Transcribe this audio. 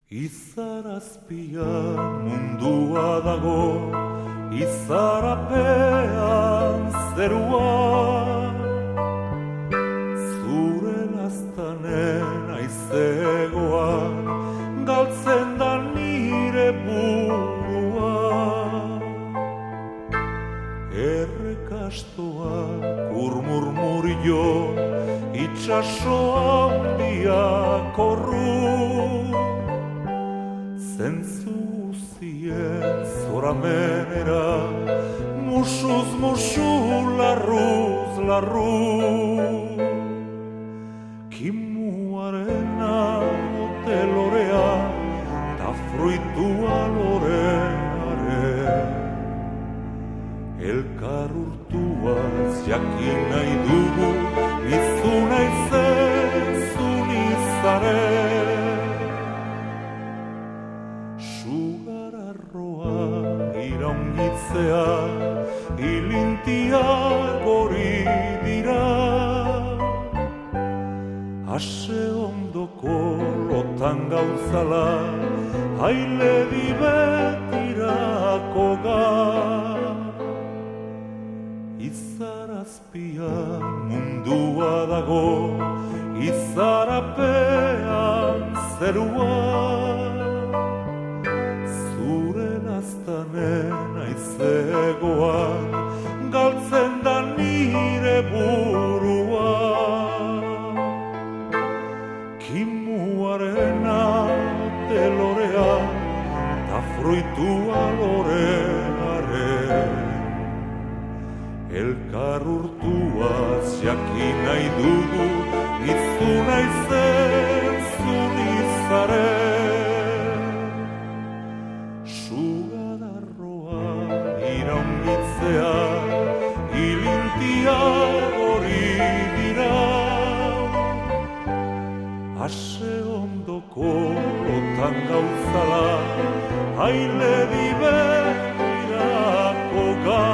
Izarazpian mundua dago, izarapean zerua. Zure laztanen aizegoan, galtzen da nire burua. Errekastoak urmurmurio, itxasoa handiak korru. Zentzu zien zoramenera, musuz musu, larruz larru. Kimuarena ote lorea, ta fruitua loreare. Elkar urtuaz jakin nahi dugu, nizu naizen zu nizaren. Sugararroa iraungitzea, ilintia gori dira. Ase ondoko lotan gauzala, haile dibetirako ga. Izarazpian mundua dago, izarapean zerua. Laztanen aizegoan, galtzen da nire burua. Kimuarena telorea, ta fruitua loreare. Elkar urtuaz jakin nahi dugu, izu naizen zu nizaren. Iraungitzea, ilintia gori dira. Ase ondoko lotan gauzala, haile dibetirako ga.